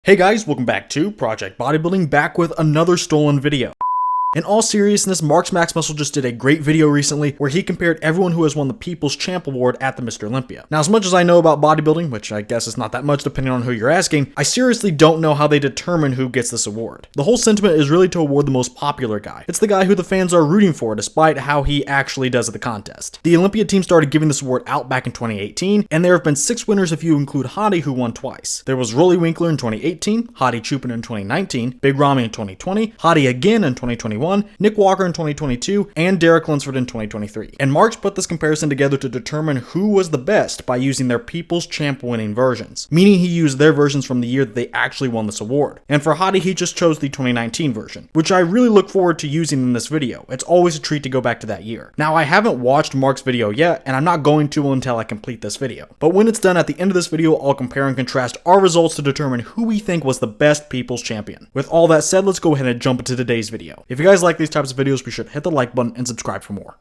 Hey guys, welcome back to Project Bodybuilding, back with another stolen video. In all seriousness, Mark's Max Muscle just did a great video recently where he compared everyone who has won the People's Champ Award at the Mr. Olympia. Now, as much as I know about bodybuilding, which I guess is not that much depending on who you're asking, I seriously don't know how they determine who gets this award. The whole sentiment is really to award the most popular guy. It's the guy who the fans are rooting for despite how he actually does at the contest. The Olympia team started giving this award out back in 2018, and there have been 6 winners if you include Hadi, who won twice. There was Rolly Winkler in 2018, Hadi Chupin in 2019, Big Ramy in 2020, Hadi again in 2021, Nick Walker in 2022, and Derek Lunsford in 2023. And Marks put this comparison together to determine who was the best by using their People's Champ winning versions, meaning he used their versions from the year that they actually won this award. And for Hadi, he just chose the 2019 version, which I really look forward to using in this video. It's always a treat to go back to that year. Now, I haven't watched Mark's video yet, and I'm not going to until I complete this video. But when it's done, at the end of this video, I'll compare and contrast our results to determine who we think was the best People's Champion. With all that said, let's go ahead and jump into today's video. If you guys like these types of videos, be sure to hit the like button and subscribe for more.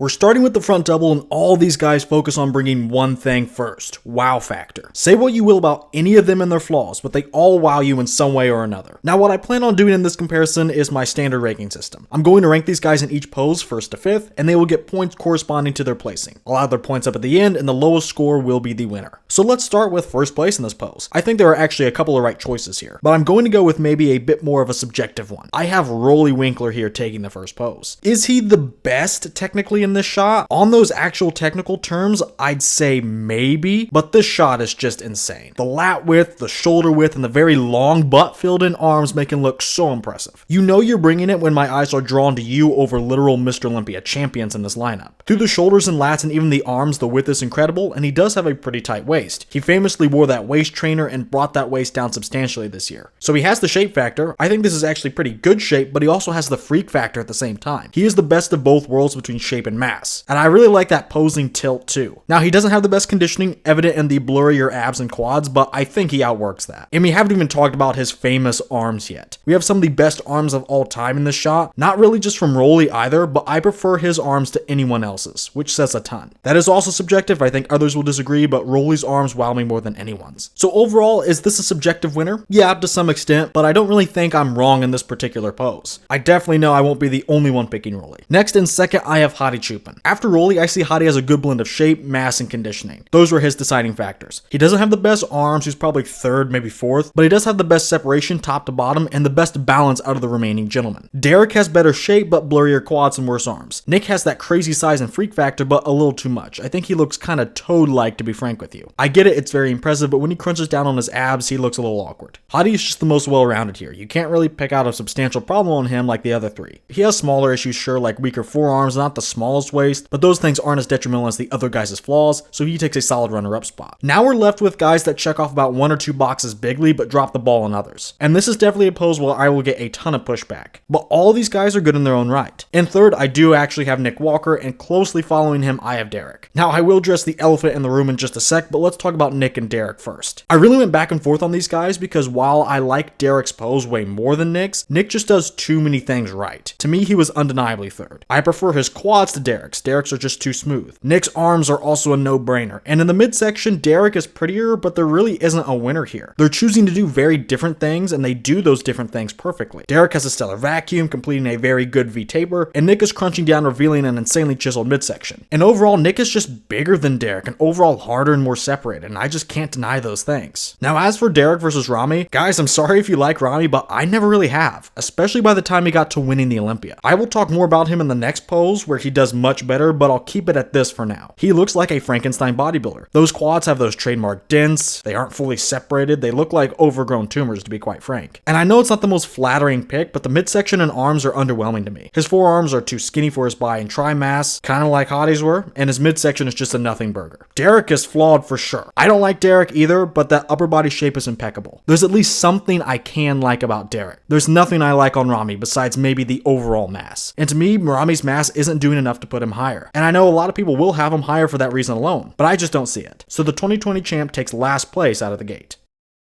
We're starting with the front double, and all these guys focus on bringing one thing first: wow factor. Say what you will about any of them and their flaws, but they all wow you in some way or another. Now, what I plan on doing in this comparison is my standard ranking system. I'm going to rank these guys in each pose 1st to 5th, and they will get points corresponding to their placing. I'll add their points up at the end, and the lowest score will be the winner. So let's start with 1st place in this pose. I think there are actually a couple of right choices here, but I'm going to go with maybe a bit more of a subjective one. I have Rolly Winkler here taking the 1st pose. Is he the best technically in this shot? On those actual technical terms, I'd say maybe, but this shot is just insane. The lat width, the shoulder width, and the very long butt filled in arms make him look so impressive. You know you're bringing it when my eyes are drawn to you over literal Mr. Olympia champions in this lineup. Through the shoulders and lats and even the arms, the width is incredible, and he does have a pretty tight waist. He famously wore that waist trainer and brought that waist down substantially this year. So he has the shape factor. I think this is actually pretty good shape, but he also has the freak factor at the same time. He is the best of both worlds between shape and mass. And I really like that posing tilt too. Now, he doesn't have the best conditioning evident in the blurrier abs and quads, but I think he outworks that. And we haven't even talked about his famous arms yet. We have some of the best arms of all time in this shot, not really just from Rolly either, but I prefer his arms to anyone else's, which says a ton. That is also subjective. I think others will disagree, but Rolly's arms wow me more than anyone's. So overall, is this a subjective winner? Yeah, to some extent, but I don't really think I'm wrong in this particular pose. I definitely know I won't be the only one picking Rolly. Next in 2nd, I have Hadi Chupin. After Rolly, I see Hadi has a good blend of shape, mass, and conditioning. Those were his deciding factors. He doesn't have the best arms, he's probably 3rd, maybe 4th, but he does have the best separation top to bottom and the best balance out of the remaining gentlemen. Derek has better shape, but blurrier quads and worse arms. Nick has that crazy size and freak factor, but a little too much. I think he looks kind of toad-like, to be frank with you. I get it, it's very impressive, but when he crunches down on his abs, he looks a little awkward. Hadi is just the most well-rounded here. You can't really pick out a substantial problem on him like the other 3. He has smaller issues, sure, like weaker forearms, not the smallest waist, but those things aren't as detrimental as the other guys' flaws, so he takes a solid runner-up spot. Now we're left with guys that check off about 1 or 2 boxes bigly, but drop the ball on others. And this is definitely a pose where I will get a ton of pushback. But all these guys are good in their own right. In 3rd, I do actually have Nick Walker, and closely following him, I have Derek. Now, I will address the elephant in the room in just a sec, but let's talk about Nick and Derek first. I really went back and forth on these guys because while I like Derek's pose way more than Nick's, Nick just does too many things right. To me, he was undeniably 3rd. I prefer his quads to Derek's. Derek's are just too smooth. Nick's arms are also a no-brainer, and in the midsection, Derek is prettier, but there really isn't a winner here. They're choosing to do very different things, and they do those different things perfectly. Derek has a stellar vacuum, completing a very good V-taper, and Nick is crunching down, revealing an insanely chiseled midsection. And overall, Nick is just bigger than Derek, and overall harder and more separated, and I just can't deny those things. Now, as for Derek versus Ramy, guys, I'm sorry if you like Ramy, but I never really have, especially by the time he got to winning the Olympia. I will talk more about him in the next pose, where he does much better, but I'll keep it at this for now. He looks like a Frankenstein bodybuilder. Those quads have those trademark dents, they aren't fully separated, they look like overgrown tumors, to be quite frank. And I know it's not the most flattering pick, but the midsection and arms are underwhelming to me. His forearms are too skinny for his bi and tri mass, kind of like Hadi's were, and his midsection is just a nothing burger. Derek is flawed for sure. I don't like Derek either, but that upper body shape is impeccable. There's at least something I can like about Derek. There's nothing I like on Ramy besides maybe the overall mass. And to me, Ramy's mass isn't doing enough to put him higher. And I know a lot of people will have him higher for that reason alone, but I just don't see it. So the 2020 champ takes last place out of the gate.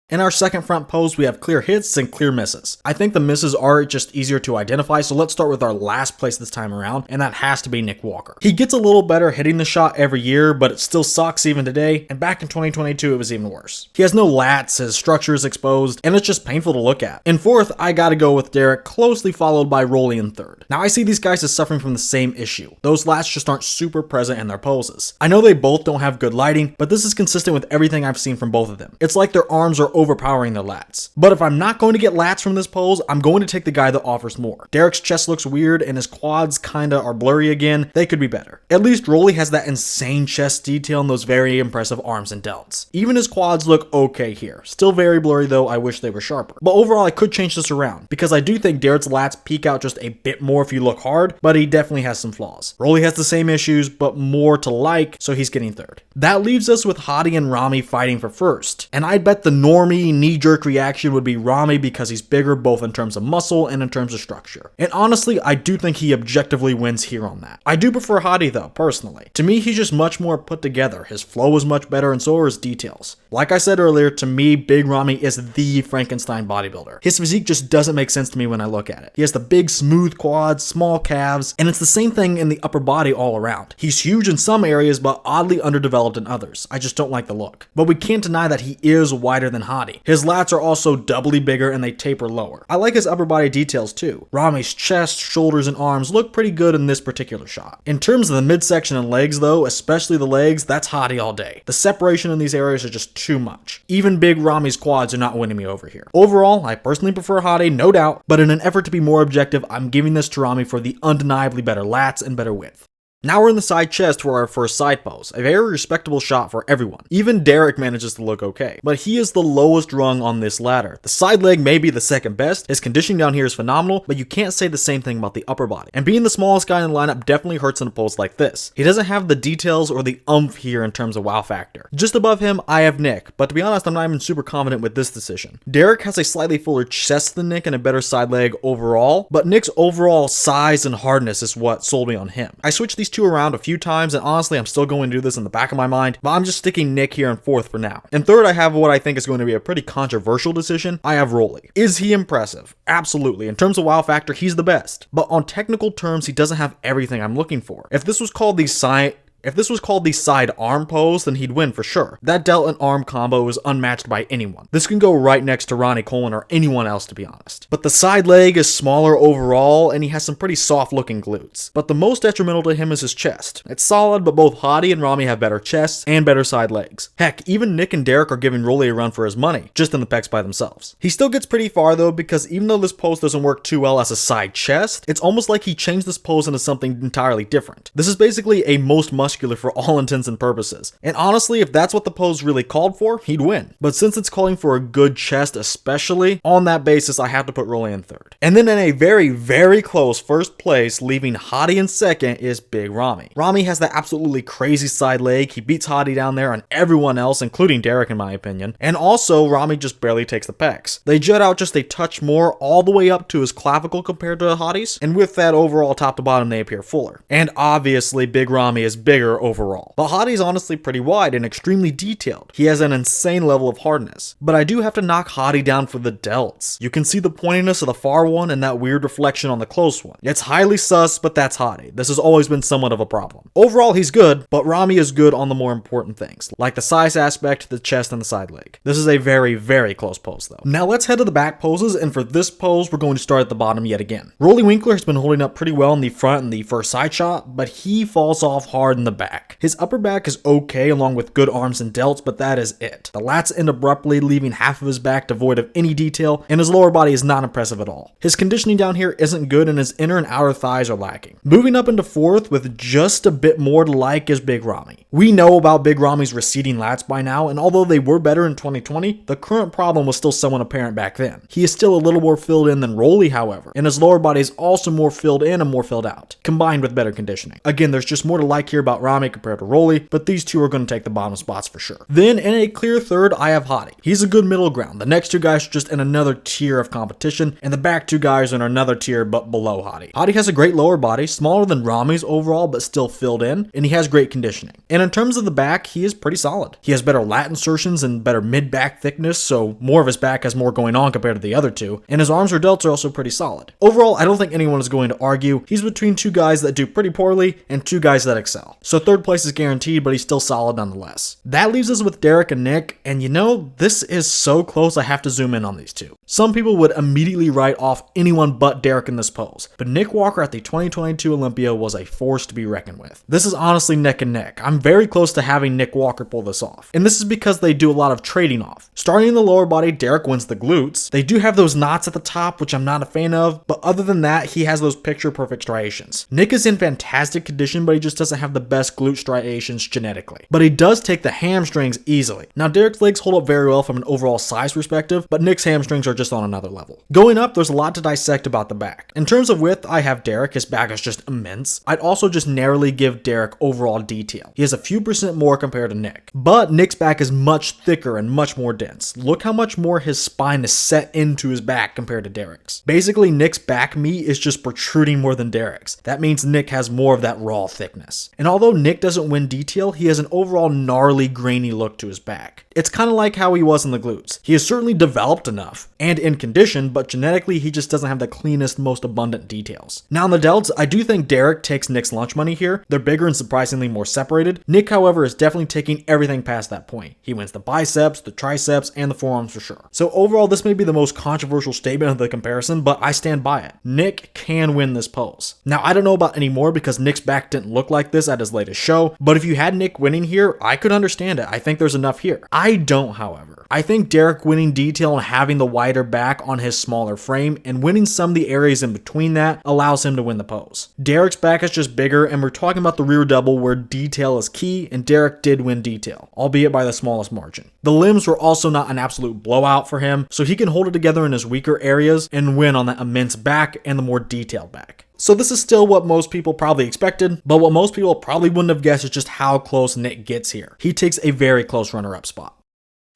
In our second front pose, we have clear hits and clear misses. I think the misses are just easier to identify, so let's start with our last place this time around, and that has to be Nick Walker. He gets a little better hitting the shot every year, but it still sucks even today, and back in 2022 it was even worse. He has no lats, his structure is exposed, and it's just painful to look at. In fourth, I gotta go with Derek, closely followed by Rolly in third. Now I see these guys as suffering from the same issue. Those lats just aren't super present in their poses. I know they both don't have good lighting, but this is consistent with everything I've seen from both of them. It's like their arms are overpowering their lats. But if I'm not going to get lats from this pose, I'm going to take the guy that offers more. Derek's chest looks weird and his quads kinda are blurry again. They could be better. At least Rolly has that insane chest detail and those very impressive arms and delts. Even his quads look okay here. Still very blurry though, I wish they were sharper. But overall I could change this around, because I do think Derek's lats peek out just a bit more if you look hard, but he definitely has some flaws. Rolly has the same issues, but more to like, so he's getting third. That leaves us with Hadi and Ramy fighting for first. And I bet the normie knee-jerk reaction would be Ramy because he's bigger both in terms of muscle and in terms of structure. And honestly, I do think he objectively wins here on that. I do prefer Hadi though, personally. To me, he's just much more put together. His flow is much better and so are his details. Like I said earlier, to me, Big Ramy is the Frankenstein bodybuilder. His physique just doesn't make sense to me when I look at it. He has the big smooth quads, small calves, and it's the same thing in the upper body all around. He's huge in some areas, but oddly underdeveloped in others. I just don't like the look. But we can't deny that he is wider than Hadi. His lats are also doubly bigger and they taper lower. I like his upper body details too. Ramy's chest, shoulders, and arms look pretty good in this particular shot. In terms of the midsection and legs though, especially the legs, that's Hadi all day. The separation in these areas are just too much. Even Big Ramy's quads are not winning me over here. Overall, I personally prefer Hadi, no doubt, but in an effort to be more objective, I'm giving this to Ramy for the undeniably better lats and better width. Now we're in the side chest for our first side pose, a very respectable shot for everyone. Even Derek manages to look okay, but he is the lowest rung on this ladder. The side leg may be the second best, his conditioning down here is phenomenal, but you can't say the same thing about the upper body. And being the smallest guy in the lineup definitely hurts in a pose like this. He doesn't have the details or the oomph here in terms of wow factor. Just above him, I have Nick, but to be honest, I'm not even super confident with this decision. Derek has a slightly fuller chest than Nick and a better side leg overall, but Nick's overall size and hardness is what sold me on him. I switched these two around a few times, and honestly, I'm still going to do this in the back of my mind, but I'm just sticking Nick here in fourth for now. In third, I have what I think is going to be a pretty controversial decision. I have Rolly. Is he impressive? Absolutely. In terms of wow factor, he's the best. But on technical terms, he doesn't have everything I'm looking for. If this was called the side arm pose, then he'd win for sure. That delt and arm combo is unmatched by anyone. This can go right next to Ronnie Coleman or anyone else, to be honest. But the side leg is smaller overall, and he has some pretty soft looking glutes. But the most detrimental to him is his chest. It's solid, but both Hadi and Ramy have better chests and better side legs. Heck, even Nick and Derek are giving Rolly a run for his money, just in the pecs by themselves. He still gets pretty far though, because even though this pose doesn't work too well as a side chest, it's almost like he changed this pose into something entirely different. This is basically a most muscular for all intents and purposes. And honestly, if that's what the pose really called for, he'd win. But since it's calling for a good chest especially, on that basis, I have to put Rolly in third. And then in a very, very close first place, leaving Hadi in second, is Big Ramy. Ramy has that absolutely crazy side leg. He beats Hadi down there on everyone else, including Derek in my opinion. And also, Ramy just barely takes the pecs. They jut out just a touch more, all the way up to his clavicle compared to Hadi's. And with that overall top to bottom, they appear fuller. And obviously, Big Ramy is bigger overall. But Hadi's honestly pretty wide and extremely detailed. He has an insane level of hardness. But I do have to knock Hadi down for the delts. You can see the pointiness of the far one and that weird reflection on the close one. It's highly sus, but that's Hadi. This has always been somewhat of a problem. Overall, he's good, but Ramy is good on the more important things, like the size aspect, the chest, and the side leg. This is a very, very close pose though. Now let's head to the back poses, and for this pose, we're going to start at the bottom yet again. Rolly Winkler has been holding up pretty well in the front and the first side shot, but he falls off hard in the back. His upper back is okay along with good arms and delts, but that is it. The lats end abruptly, leaving half of his back devoid of any detail, and his lower body is not impressive at all. His conditioning down here isn't good, and his inner and outer thighs are lacking. Moving up into fourth with just a bit more to like is Big Ramy. We know about Big Ramy's receding lats by now, and although they were better in 2020, the current problem was still somewhat apparent back then. He is still a little more filled in than Rolly, however, and his lower body is also more filled in and more filled out, combined with better conditioning. Again, there's just more to like here about about Ramy compared to Rolly, but these two are going to take the bottom spots for sure. Then in a clear third, I have Hadi. He's a good middle ground. The next two guys are just in another tier of competition, and the back two guys are in another tier but below Hadi. Hadi has a great lower body, smaller than Ramy's overall, but still filled in, and he has great conditioning. And in terms of the back, he is pretty solid. He has better lat insertions and better mid-back thickness, so more of his back has more going on compared to the other two, and his arms or delts are also pretty solid. Overall, I don't think anyone is going to argue. He's between two guys that do pretty poorly and two guys that excel. So third place is guaranteed, but he's still solid nonetheless. That leaves us with Derek and Nick, and you know, this is so close I have to zoom in on these two. Some people would immediately write off anyone but Derek in this pose, but Nick Walker at the 2022 Olympia was a force to be reckoned with. This is honestly neck and neck. I'm very close to having Nick Walker pull this off, and this is because they do a lot of trading off. Starting in the lower body, Derek wins the glutes. They do have those knots at the top, which I'm not a fan of, but other than that, he has those picture-perfect striations. Nick is in fantastic condition, but he just doesn't have the best glute striations genetically. But he does take the hamstrings easily. Now, Derek's legs hold up very well from an overall size perspective, but Nick's hamstrings are just on another level. Going up, there's a lot to dissect about the back. In terms of width, I have Derek. His back is just immense. I'd also just narrowly give Derek overall detail. He has a few percent more compared to Nick. But Nick's back is much thicker and much more dense. Look how much more his spine is set into his back compared to Derek's. Basically, Nick's back meat is just protruding more than Derek's. That means Nick has more of that raw thickness. And although Nick doesn't win detail, he has an overall gnarly, grainy look to his back. It's kind of like how he was in the glutes. He is certainly developed enough and in condition, but genetically he just doesn't have the cleanest, most abundant details. Now in the delts, I do think Derek takes Nick's lunch money here. They're bigger and surprisingly more separated. Nick, however, is definitely taking everything past that point. He wins the biceps, the triceps, and the forearms for sure. So overall, this may be the most controversial statement of the comparison, but I stand by it. Nick can win this pose. Now, I don't know about anymore because Nick's back didn't look like this at his latest show, but if you had Nick winning here, I could understand it. I think there's enough here. I don't, however. I think Derek winning detail and having the wider back on his smaller frame and winning some of the areas in between that allows him to win the pose. Derek's back is just bigger, and we're talking about the rear double where detail is key, and Derek did win detail, albeit by the smallest margin. The limbs were also not an absolute blowout for him, so he can hold it together in his weaker areas and win on that immense back and the more detailed back. So this is still what most people probably expected, but what most people probably wouldn't have guessed is just how close Nick gets here. He takes a very close runner-up spot.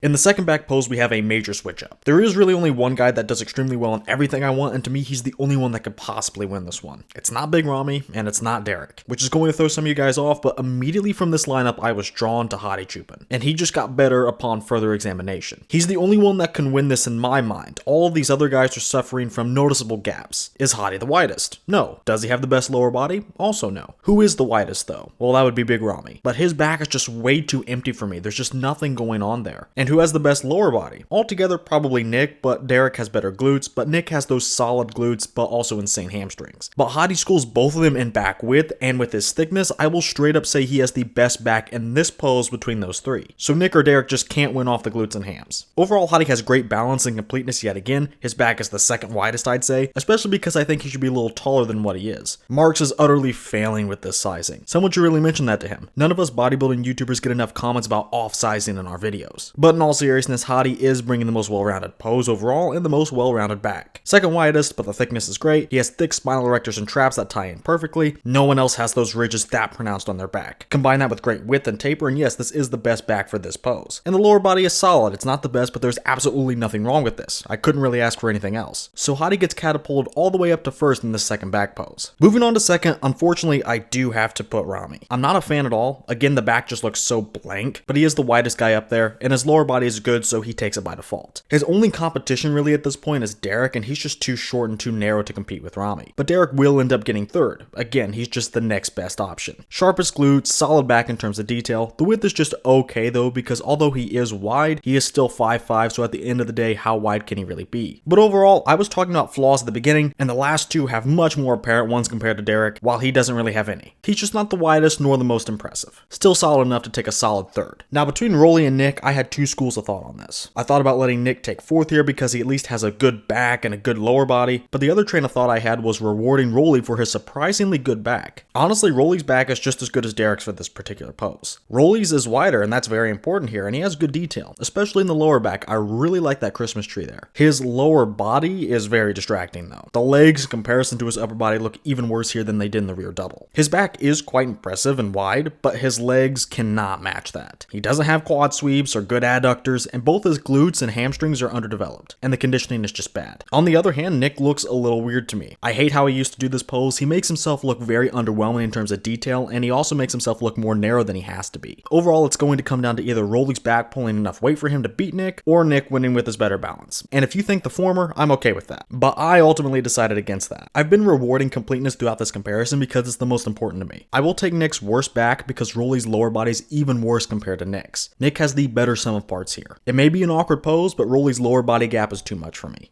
In the second back pose, we have a major switch up. There is really only one guy that does extremely well in everything I want, and to me, he's the only one that could possibly win this one. It's not Big Ramy, and it's not Derek, which is going to throw some of you guys off, but immediately from this lineup, I was drawn to Hadi Chupin, and he just got better upon further examination. He's the only one that can win this in my mind. All of these other guys are suffering from noticeable gaps. Is Hadi the widest? No. Does he have the best lower body? Also no. Who is the widest though? Well, that would be Big Ramy, but his back is just way too empty for me. There's just nothing going on there. And who has the best lower body? Altogether, probably Nick, but Derek has better glutes, but Nick has those solid glutes, but also insane hamstrings. But Hadi schools both of them in back width, and with his thickness, I will straight up say he has the best back in this pose between those three. So Nick or Derek just can't win off the glutes and hams. Overall, Hadi has great balance and completeness yet again. His back is the second widest, I'd say, especially because I think he should be a little taller than what he is. Marks is utterly failing with this sizing. Someone should really mention that to him. None of us bodybuilding YouTubers get enough comments about off-sizing in our videos. But in all seriousness, Hadi is bringing the most well-rounded pose overall and the most well-rounded back. Second widest, but the thickness is great. He has thick spinal erectors and traps that tie in perfectly. No one else has those ridges that pronounced on their back. Combine that with great width and taper, and yes, this is the best back for this pose. And the lower body is solid. It's not the best, but there's absolutely nothing wrong with this. I couldn't really ask for anything else. So Hadi gets catapulted all the way up to first in this second back pose. Moving on to second, unfortunately, I do have to put Ramy. I'm not a fan at all. Again, the back just looks so blank, but he is the widest guy up there, and his lower body is good, so he takes it by default. His only competition really at this point is Derek, and he's just too short and too narrow to compete with Ramy. But Derek will end up getting third. Again, he's just the next best option. Sharpest glutes, solid back in terms of detail. The width is just okay though, because although he is wide, he is still 5'5", so at the end of the day, how wide can he really be? But overall, I was talking about flaws at the beginning, and the last two have much more apparent ones compared to Derek, while he doesn't really have any. He's just not the widest nor the most impressive. Still solid enough to take a solid third. Now between Rolly and Nick, I had two scores schools of thought on this. I thought about letting Nick take 4th here because he at least has a good back and a good lower body, but the other train of thought I had was rewarding Rolly for his surprisingly good back. Honestly, Rolly's back is just as good as Derek's for this particular pose. Rolly's is wider, and that's very important here, and he has good detail, especially in the lower back. I really like that Christmas tree there. His lower body is very distracting though. The legs in comparison to his upper body look even worse here than they did in the rear double. His back is quite impressive and wide, but his legs cannot match that. He doesn't have quad sweeps or good adductors, and both his glutes and hamstrings are underdeveloped, and the conditioning is just bad. On the other hand, Nick looks a little weird to me. I hate how he used to do this pose. He makes himself look very underwhelming in terms of detail, and he also makes himself look more narrow than he has to be. Overall, it's going to come down to either Rolly's back pulling enough weight for him to beat Nick, or Nick winning with his better balance. And if you think the former, I'm okay with that. But I ultimately decided against that. I've been rewarding completeness throughout this comparison because it's the most important to me. I will take Nick's worst back because Rolly's lower body is even worse compared to Nick's. Nick has the better sum of parts here. It may be an awkward pose, but Rolly's lower body gap is too much for me.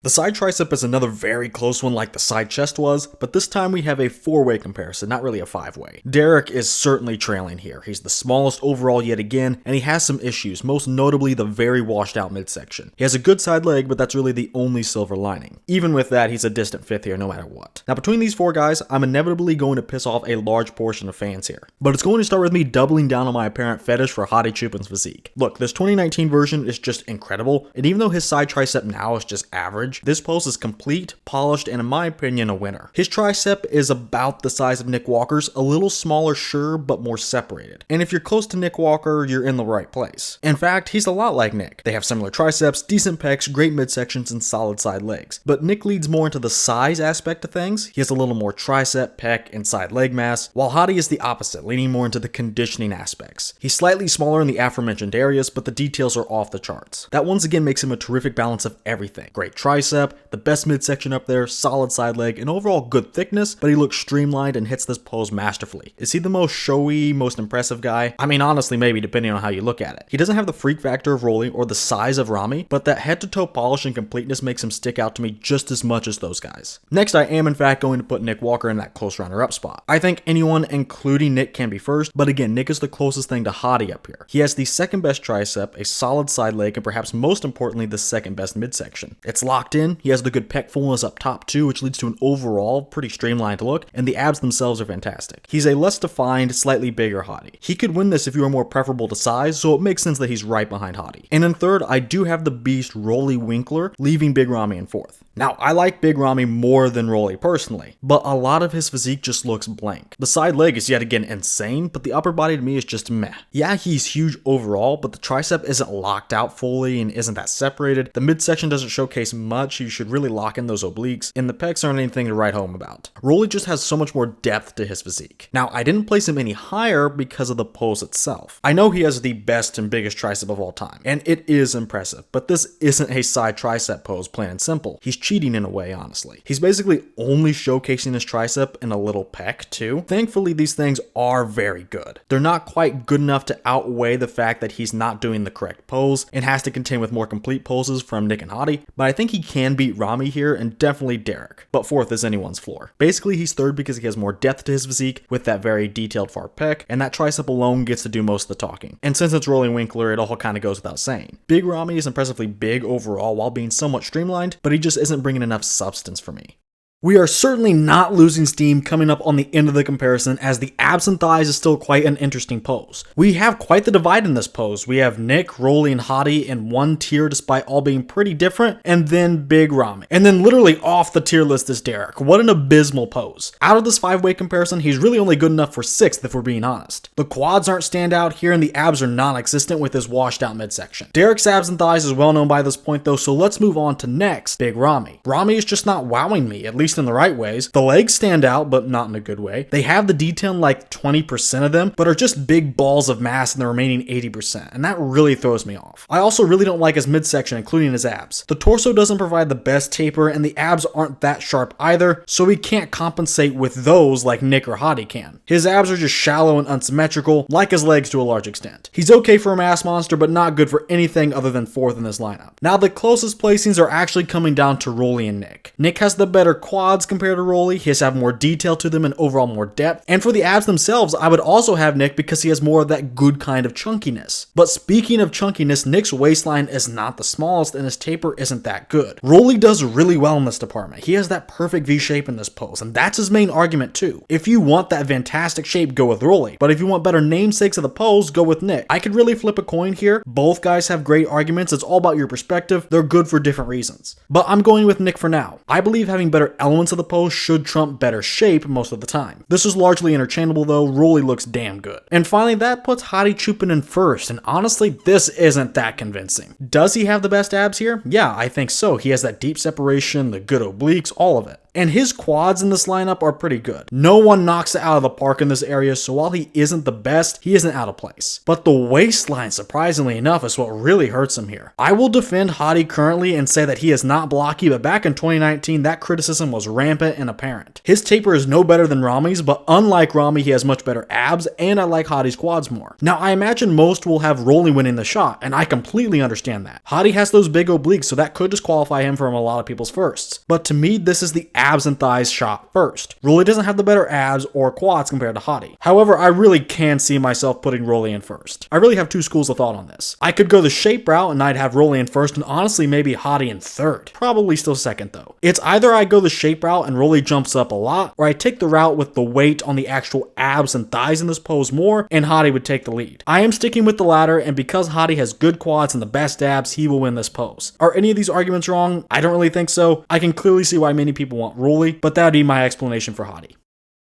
The side tricep is another very close one like the side chest was, but this time we have a 4-way comparison, not really a 5-way. Derek is certainly trailing here. He's the smallest overall yet again, and he has some issues, most notably the very washed out midsection. He has a good side leg, but that's really the only silver lining. Even with that, he's a distant 5th here no matter what. Now between these 4 guys, I'm inevitably going to piss off a large portion of fans here. But it's going to start with me doubling down on my apparent fetish for Hadi Choopan's physique. Look, this 2019 version is just incredible, and even though his side tricep now is just average, this pose is complete, polished, and in my opinion, a winner. His tricep is about the size of Nick Walker's, a little smaller, sure, but more separated. And if you're close to Nick Walker, you're in the right place. In fact, he's a lot like Nick. They have similar triceps, decent pecs, great midsections, and solid side legs. But Nick leads more into the size aspect of things. He has a little more tricep, pec, and side leg mass, while Hadi is the opposite, leaning more into the conditioning aspects. He's slightly smaller in the aforementioned areas, but the details are off the charts. That once again makes him a terrific balance of everything. Great tricep, the best midsection up there, solid side leg, and overall good thickness, but he looks streamlined and hits this pose masterfully. Is he the most showy, most impressive guy? I mean, honestly, maybe, depending on how you look at it. He doesn't have the freak factor of Rolly or the size of Ramy, but that head-to-toe polish and completeness makes him stick out to me just as much as those guys. Next, I am in fact going to put Nick Walker in that close runner-up spot. I think anyone, including Nick, can be first, but again, Nick is the closest thing to Hadi up here. He has the second best tricep, a solid side leg, and perhaps most importantly, the second best midsection. It's locked in, he has the good pec fullness up top too, which leads to an overall pretty streamlined look, and the abs themselves are fantastic. He's a less defined, slightly bigger Hadi. He could win this if you were more preferable to size, so it makes sense that he's right behind Hadi. And in third, I do have the beast Rolly Winkler, leaving Big Ramy in 4th. Now, I like Big Ramy more than Rolly personally, but a lot of his physique just looks blank. The side leg is yet again insane, but the upper body to me is just meh. Yeah, he's huge overall, but the tricep isn't locked out fully and isn't that separated. The midsection doesn't showcase much. You should really lock in those obliques, and the pecs aren't anything to write home about. Rolly just has so much more depth to his physique. Now, I didn't place him any higher because of the pose itself. I know he has the best and biggest tricep of all time, and it is impressive, but this isn't a side tricep pose, plain and simple. He's cheating in a way, honestly. He's basically only showcasing his tricep and a little pec too. Thankfully, these things are very good. They're not quite good enough to outweigh the fact that he's not doing the correct pose and has to contend with more complete poses from Nick and Hadi, but I think he can beat Ramy here and definitely Derek, but 4th is anyone's floor. Basically, he's 3rd because he has more depth to his physique with that very detailed far pec, and that tricep alone gets to do most of the talking. And since it's Rolly Winkler, it all kind of goes without saying. Big Ramy is impressively big overall while being somewhat streamlined, but he just isn't bringing enough substance for me. We are certainly not losing steam coming up on the end of the comparison, as the abs and thighs is still quite an interesting pose. We have quite the divide in this pose. We have Nick, Rolly, and Hadi in one tier despite all being pretty different, and then Big Ramy. And then literally off the tier list is Derek. What an abysmal pose. Out of this 5-way comparison, he's really only good enough for 6th if we're being honest. The quads aren't standout here and the abs are non-existent with his washed out midsection. Derek's abs and thighs is well known by this point though, so let's move on to next, Big Ramy. Ramy is just not wowing me, at least in the right ways. The legs stand out, but not in a good way. They have the detail in like 20% of them, but are just big balls of mass in the remaining 80%, and that really throws me off. I also really don't like his midsection, including his abs. The torso doesn't provide the best taper, and the abs aren't that sharp either, so he can't compensate with those like Nick or Hadi can. His abs are just shallow and unsymmetrical, like his legs to a large extent. He's okay for a mass monster, but not good for anything other than 4th in this lineup. Now, the closest placings are actually coming down to Rolly and Nick. Nick has the better quad quads compared to Rolly. He has to have more detail to them and overall more depth. And for the abs themselves, I would also have Nick because he has more of that good kind of chunkiness. But speaking of chunkiness, Nick's waistline is not the smallest and his taper isn't that good. Rolly does really well in this department. He has that perfect V shape in this pose, and that's his main argument too. If you want that fantastic shape, go with Rolly. But if you want better namesakes of the pose, go with Nick. I could really flip a coin here. Both guys have great arguments. It's all about your perspective. They're good for different reasons. But I'm going with Nick for now. I believe having better elements of the pose should trump better shape most of the time. This is largely interchangeable though. Rolly looks damn good. And finally, that puts Hadi Chupin in first, and honestly, this isn't that convincing. Does he have the best abs here? Yeah, I think so. He has that deep separation, the good obliques, all of it. And his quads in this lineup are pretty good. No one knocks it out of the park in this area, so while he isn't the best, he isn't out of place. But the waistline, surprisingly enough, is what really hurts him here. I will defend Hadi currently and say that he is not blocky, but back in 2019, that criticism was rampant and apparent. His taper is no better than Rami's, but unlike Rami, he has much better abs, and I like Hadi's quads more. Now, I imagine most will have Rolly winning the shot, and I completely understand that. Hadi has those big obliques, so that could disqualify him from a lot of people's firsts. But to me, this is the abs and thighs shot first. Rolly doesn't have the better abs or quads compared to Hadi. However, I really can see myself putting Rolly in first. I really have two schools of thought on this. I could go the shape route and I'd have Rolly in first and honestly maybe Hadi in third. Probably still second though. It's either I go the shape route and Rolly jumps up a lot, or I take the route with the weight on the actual abs and thighs in this pose more and Hadi would take the lead. I am sticking with the latter, and because Hadi has good quads and the best abs, he will win this pose. Are any of these arguments wrong? I don't really think so. I can clearly see why many people want Rolly, but that would be my explanation for Hadi.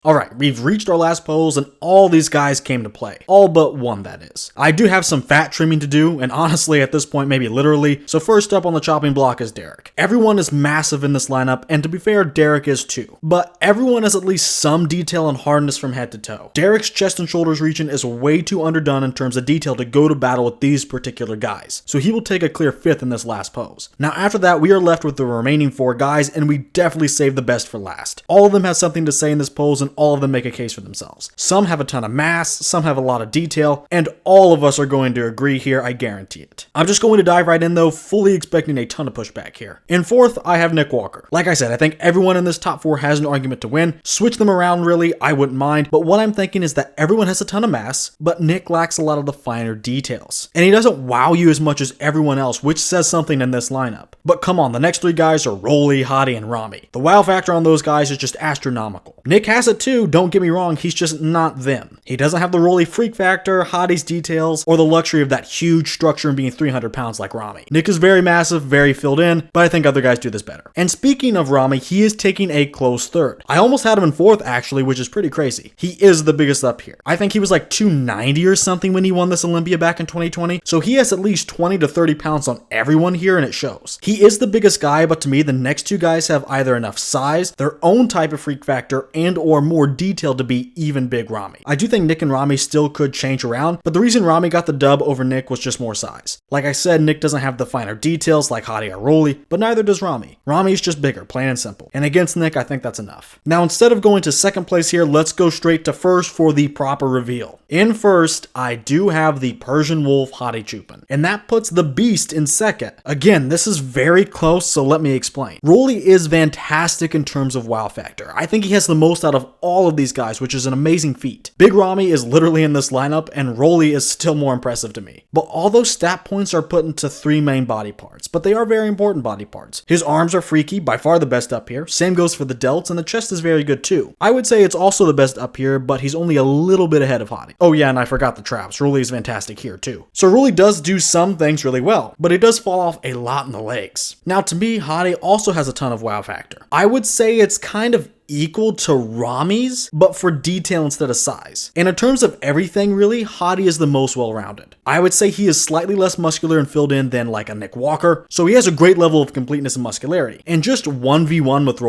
Alright, we've reached our last pose and all these guys came to play. All but one, that is. I do have some fat trimming to do, and honestly at this point maybe literally, so first up on the chopping block is Derek. Everyone is massive in this lineup, and to be fair, Derek is too. But everyone has at least some detail and hardness from head to toe. Derek's chest and shoulders region is way too underdone in terms of detail to go to battle with these particular guys, so he will take a clear fifth in this last pose. Now after that, we are left with the remaining four guys, and we definitely saved the best for last. All of them have something to say in this pose, and all of them make a case for themselves. Some have a ton of mass, some have a lot of detail, and all of us are going to agree here, I guarantee it. I'm just going to dive right in though, fully expecting a ton of pushback here. In fourth, I have Nick Walker. Like I said, I think everyone in this top four has an argument to win. Switch them around really, I wouldn't mind, but what I'm thinking is that everyone has a ton of mass, but Nick lacks a lot of the finer details. And he doesn't wow you as much as everyone else, which says something in this lineup. But come on, the next three guys are Rolly, Hadi, and Rami. The wow factor on those guys is just astronomical. Nick has it too, don't get me wrong, he's just not them. He doesn't have the Rolly freak factor, Hadi's details, or the luxury of that huge structure and being 300 pounds like Rami. Nick is very massive, very filled in, but I think other guys do this better. And speaking of Rami, he is taking a close third. I almost had him in fourth actually, which is pretty crazy. He is the biggest up here. I think he was like 290 or something when he won this Olympia back in 2020, so he has at least 20 to 30 pounds on everyone here and it shows. He is the biggest guy, but to me the next two guys have either enough size, their own type of freak factor, and or more detail to be even big Rami. I do think Nick and Rami still could change around, but the reason Rami got the dub over Nick was just more size. Like I said, Nick doesn't have the finer details like Hadi or Rolly, but neither does Rami. Rami's just bigger, plain and simple. And against Nick, I think that's enough. Now instead of going to second place here, let's go straight to first for the proper reveal. In first, I do have the Persian Wolf Hadi Chupin, and that puts the Beast in second. Again, this is very close, so let me explain. Rolly is fantastic in terms of wow factor. I think he has the most out of all of these guys, which is an amazing feat. Big Rami is literally in this lineup, and Rolly is still more impressive to me. But all those stat points are put into three main body parts, but they are very important body parts. His arms are freaky, by far the best up here. Same goes for the delts, and the chest is very good too. I would say it's also the best up here, but he's only a little bit ahead of Hadi. Oh yeah, and I forgot the traps. Rolly is fantastic here too. So Rolly does do some things really well, but he does fall off a lot in the legs. Now to me, Hadi also has a ton of wow factor. I would say it's kind of equal to Rami's, but for detail instead of size. And in terms of everything really, Hadi is the most well-rounded. I would say he is slightly less muscular and filled in than like a Nick Walker, so he has a great level of completeness and muscularity. And just 1v1 with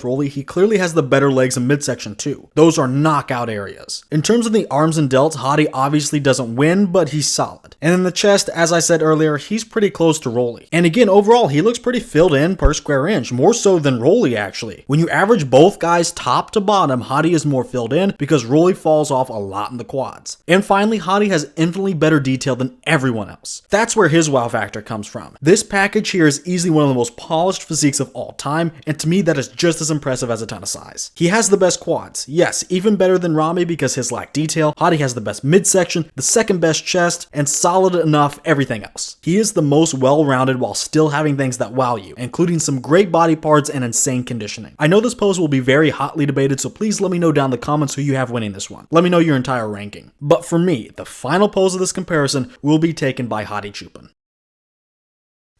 Rolly, he clearly has the better legs and midsection too. Those are knockout areas. In terms of the arms and delts, Hadi obviously doesn't win, but he's solid. And in the chest, as I said earlier, he's pretty close to Rolly. And again, overall, he looks pretty filled in per square inch, more so than Rolly actually. When you average both guys top to bottom, Hadi is more filled in because Rolly falls off a lot in the quads. And finally, Hadi has infinitely better detail than everyone else. That's where his wow factor comes from. This package here is easily one of the most polished physiques of all time, and to me that is just as impressive as a ton of size. He has the best quads, yes, even better than Ramy because his lack detail. Hadi has the best midsection, the second best chest, and solid enough everything else. He is the most well-rounded while still having things that wow you, including some great body parts and insane conditioning. I know this pose will be very hotly debated, so please let me know down in the comments who you have winning this one. Let me know your entire ranking. But for me, the final pose of this comparison will be taken by Hadi Choopan.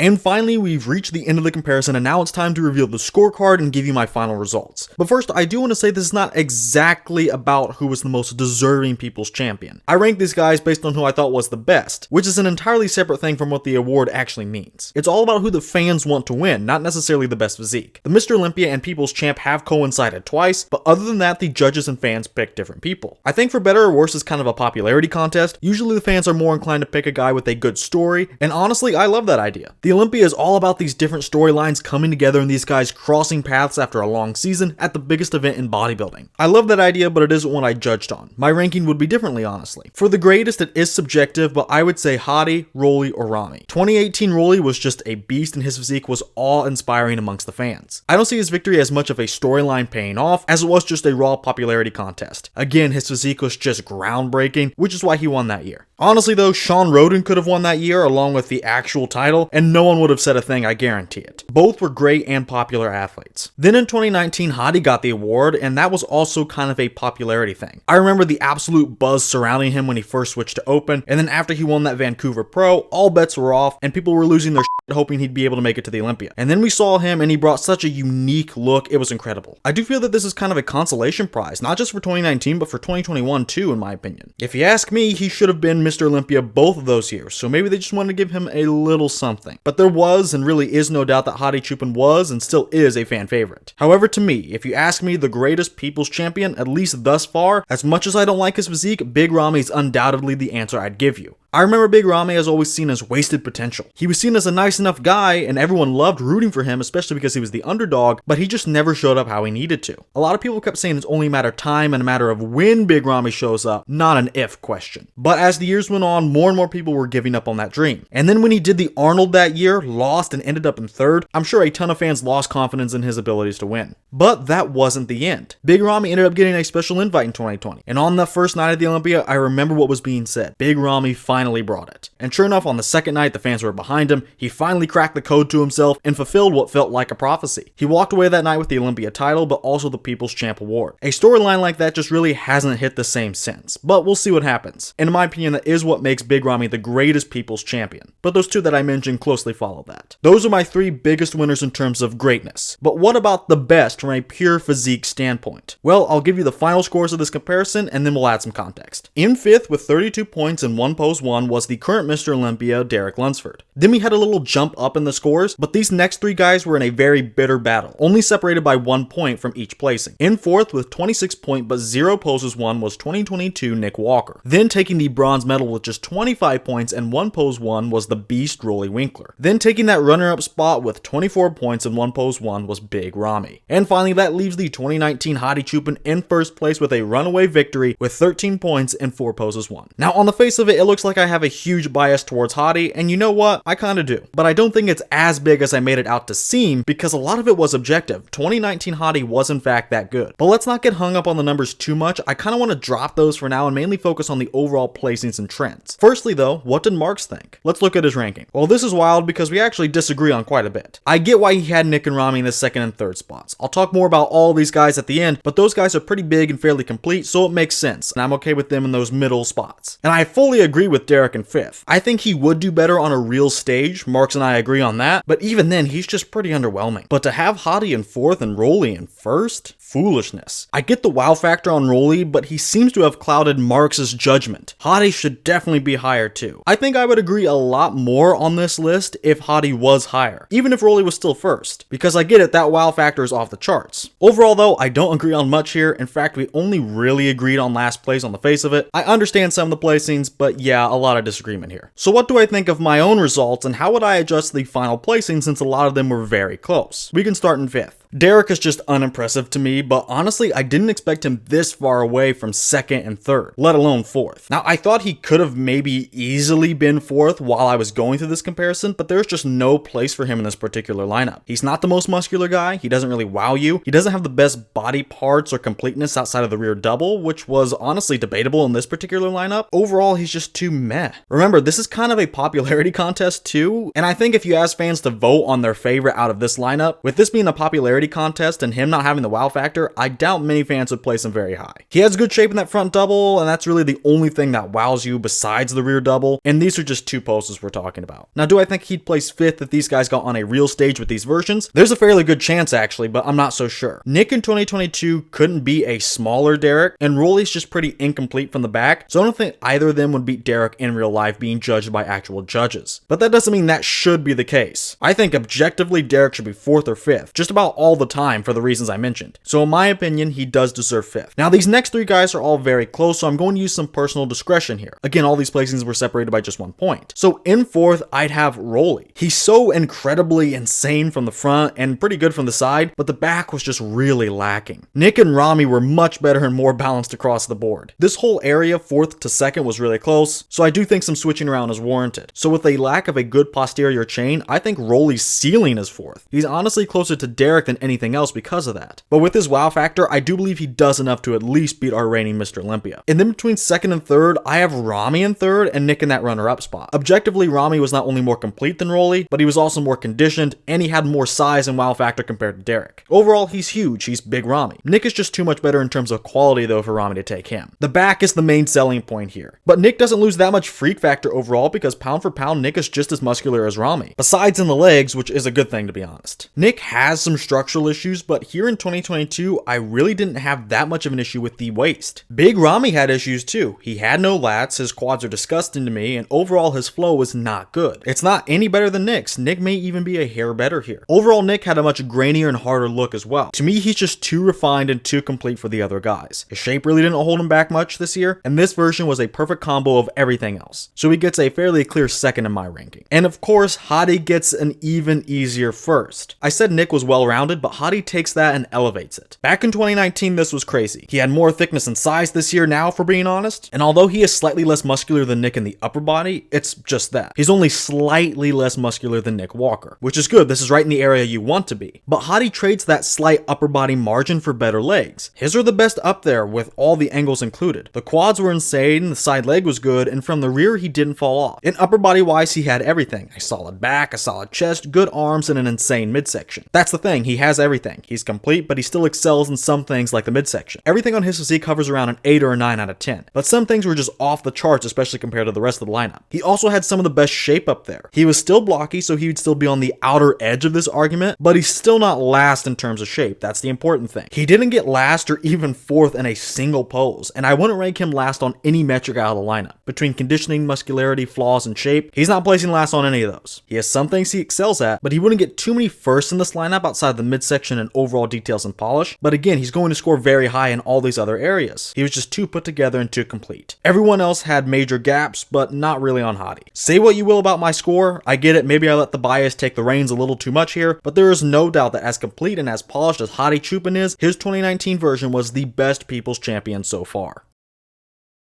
And finally, we've reached the end of the comparison, and now it's time to reveal the scorecard and give you my final results. But first, I do want to say this is not exactly about who was the most deserving People's Champion. I ranked these guys based on who I thought was the best, which is an entirely separate thing from what the award actually means. It's all about who the fans want to win, not necessarily the best physique. The Mr. Olympia and People's Champ have coincided twice, but other than that, the judges and fans pick different people. I think for better or worse, it's kind of a popularity contest. Usually the fans are more inclined to pick a guy with a good story, and honestly, I love that idea. The Olympia is all about these different storylines coming together and these guys crossing paths after a long season at the biggest event in bodybuilding. I love that idea, but it isn't one I judged on. My ranking would be differently, honestly. For the greatest, it is subjective, but I would say Hadi, Rolly, or Ramy. 2018 Rolly was just a beast and his physique was awe-inspiring amongst the fans. I don't see his victory as much of a storyline paying off as it was just a raw popularity contest. Again, his physique was just groundbreaking, which is why he won that year. Honestly though, Sean Roden could have won that year along with the actual title, and no one would have said a thing, I guarantee it. Both were great and popular athletes. Then in 2019, Hadi got the award, and that was also kind of a popularity thing. I remember the absolute buzz surrounding him when he first switched to Open, and then after he won that Vancouver Pro, all bets were off, and people were losing their shit hoping he'd be able to make it to the Olympia. And then we saw him, and he brought such a unique look, it was incredible. I do feel that this is kind of a consolation prize, not just for 2019, but for 2021 too, in my opinion. If you ask me, he should have been Mr. Olympia both of those years, so maybe they just wanted to give him a little something. But there was and really is no doubt that Hadi Choopan was and still is a fan favorite. However, to me, if you ask me the greatest People's Champion, at least thus far, as much as I don't like his physique, Big Ramy is undoubtedly the answer I'd give you. I remember Big Ramy as always seen as wasted potential. He was seen as a nice enough guy and everyone loved rooting for him, especially because he was the underdog, but he just never showed up how he needed to. A lot of people kept saying it's only a matter of time and a matter of when Big Ramy shows up, not an if question. But as the years went on, more and more people were giving up on that dream. And then when he did the Arnold that year, lost and ended up in third, I'm sure a ton of fans lost confidence in his abilities to win. But that wasn't the end. Big Ramy ended up getting a special invite in 2020. And on the first night of the Olympia, I remember what was being said. Big Ramy finally brought it. And sure enough, on the second night, the fans were behind him. He finally cracked the code to himself and fulfilled what felt like a prophecy. He walked away that night with the Olympia title, but also the People's Champ Award. A storyline like that just really hasn't hit the same since, but we'll see what happens. And in my opinion, that is what makes Big Ramy the greatest People's Champion. But those two that I mentioned closely follow that. Those are my three biggest winners in terms of greatness. But what about the best from a pure physique standpoint? Well, I'll give you the final scores of this comparison and then we'll add some context. In fifth with 32 points and one pose won was the current Mr. Olympia, Derek Lunsford. Then we had a little jump up in the scores, but these next three guys were in a very bitter battle, only separated by 1 point from each placing. In fourth with 26 points but 0 poses won was 2022 Nick Walker. Then taking the bronze medal with just 25 points and 1 pose won was the beast Rolly Winkler. Then taking that runner-up spot with 24 points and 1 pose won was Big Ramy. And finally, that leaves the 2019 Hadi Choopan in first place with a runaway victory with 13 points and 4 poses won. Now on the face of it, it looks like I have a huge bias towards Hadi, and you know what? I kinda do. But I don't think it's as big as I made it out to seem because a lot of it was objective. 2019 Hadi was in fact that good. But let's not get hung up on the numbers too much. I kinda wanna drop those for now and mainly focus on the overall placings and trends. Firstly though, what did Marks think? Let's look at his ranking. Well, this is wild because we actually disagree on quite a bit. I get why he had Nick and Ramy in the second and third spots. I'll talk more about all these guys at the end, but those guys are pretty big and fairly complete, so it makes sense, and I'm okay with them in those middle spots. And I fully agree with Derek in fifth. I think he would do better on a real stage, Marks and I agree on that, but even then, he's just pretty underwhelming. But to have Hadi in fourth and Rolly in first? Foolishness. I get the wow factor on Rolly, but he seems to have clouded Marks' judgment. Hadi should definitely be higher too. I think I would agree a lot more on this list if Hadi was higher, even if Rolly was still first, because I get it, that wow factor is off the charts. Overall though, I don't agree on much here. In fact, we only really agreed on last place on the face of it. I understand some of the placings, but yeah, a lot of disagreement here. So what do I think of my own results and how would I adjust the final placing since a lot of them were very close? We can start in fifth. Derek is just unimpressive to me, but honestly, I didn't expect him this far away from second and third, let alone fourth. Now, I thought he could have maybe easily been fourth while I was going through this comparison, but there's just no place for him in this particular lineup. He's not the most muscular guy, he doesn't really wow you, he doesn't have the best body parts or completeness outside of the rear double, which was honestly debatable in this particular lineup. Overall, he's just too meh. Remember, this is kind of a popularity contest too, and I think if you ask fans to vote on their favorite out of this lineup, with this being a popularity contest and him not having the wow factor, I doubt many fans would place him very high. He has good shape in that front double, and that's really the only thing that wows you besides the rear double, and these are just two poses we're talking about. Now, do I think he'd place fifth if these guys got on a real stage with these versions? There's a fairly good chance actually, but I'm not so sure. Nick in 2022 couldn't be a smaller Derek, and Rolly's just pretty incomplete from the back, so I don't think either of them would beat Derek in real life being judged by actual judges. But that doesn't mean that should be the case. I think objectively Derek should be fourth or fifth, just about all the time for the reasons I mentioned. So in my opinion, he does deserve fifth. Now these next three guys are all very close, so I'm going to use some personal discretion here. Again, all these placings were separated by just 1 point. So in fourth, I'd have Rolly. He's so incredibly insane from the front and pretty good from the side, but the back was just really lacking. Nick and Ramy were much better and more balanced across the board. This whole area, fourth to second, was really close, so I do think some switching around is warranted. So with a lack of a good posterior chain, I think Rolly's ceiling is fourth. He's honestly closer to Derek than anything else because of that. But with his wow factor, I do believe he does enough to at least beat our reigning Mr. Olympia. And then between second and third, I have Ramy in third and Nick in that runner-up spot. Objectively, Ramy was not only more complete than Rolly, but he was also more conditioned, and he had more size and wow factor compared to Derek. Overall, he's huge, he's big Ramy. Nick is just too much better in terms of quality though for Ramy to take him. The back is the main selling point here. But Nick doesn't lose that much freak factor overall because pound for pound, Nick is just as muscular as Ramy. Besides in the legs, which is a good thing to be honest. Nick has some structural issues, but here in 2022, I really didn't have that much of an issue with the waist. Big Ramy had issues too. He had no lats, his quads are disgusting to me, and overall his flow was not good. It's not any better than Nick's. Nick may even be a hair better here. Overall, Nick had a much grainier and harder look as well. To me, he's just too refined and too complete for the other guys. His shape really didn't hold him back much this year, and this version was a perfect combo of everything else. So he gets a fairly clear second in my ranking. And of course, Hottie gets an even easier first. I said Nick was well-rounded, but Hottie takes that and elevates it. Back in 2019, this was crazy. He had more thickness and size this year now, for being honest, and although he is slightly less muscular than Nick in the upper body, it's just that. He's only slightly less muscular than Nick Walker, which is good. This is right in the area you want to be. But Hottie trades that slight upper body margin for better legs. His are the best up there with all the angles included. The quads were insane, the side leg was good, and from the rear he didn't fall off. In upper body wise, he had everything. A solid back, a solid chest, good arms, and an insane midsection. That's the thing, he has everything. He's complete, but he still excels in some things like the midsection. Everything on his physique hovers around an 8 or a 9 out of 10, but some things were just off the charts, especially compared to the rest of the lineup. He also had some of the best shape up there. He was still blocky, so he would still be on the outer edge of this argument, but he's still not last in terms of shape. That's the important thing. He didn't get last or even fourth in a single pose, and I wouldn't rank him last on any metric out of the lineup. Between conditioning, muscularity, flaws, and shape, he's not placing last on any of those. He has some things he excels at, but he wouldn't get too many firsts in this lineup outside the midsection and overall details and polish. But again, he's going to score very high in all these other areas. He was just too put together and too complete. Everyone else had major gaps, but not really on Hottie. Say what you will about my score, I get it, maybe I let the bias take the reins a little too much here, but there is no doubt that as complete and as polished as Hottie Chupin is, his 2019 version was the best People's Champion so far.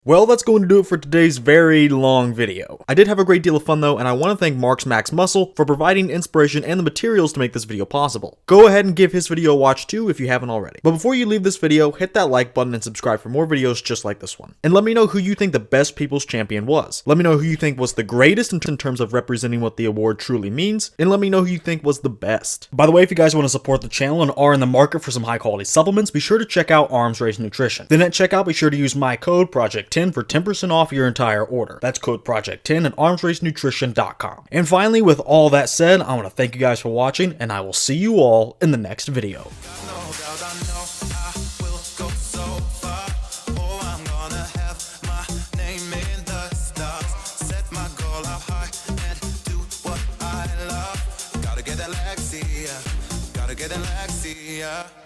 Well, that's going to do it for today's very long video. I did have a great deal of fun though, and I want to thank Marks Max Muscle for providing inspiration and the materials to make this video possible. Go ahead and give his video a watch too if you haven't already. But before you leave this video, hit that like button and subscribe for more videos just like this one. And let me know who you think the best People's Champion was. Let me know who you think was the greatest in terms of representing what the award truly means, and let me know who you think was the best. By the way, if you guys want to support the channel and are in the market for some high quality supplements, be sure to check out Arms Race Nutrition. Then at checkout, be sure to use my code Project10 for 10% off your entire order. That's code Project10 at armsracenutrition.com. And finally, with all that said, I want to thank you guys for watching, and I will see you all in the next video. Gotta get that Lexia.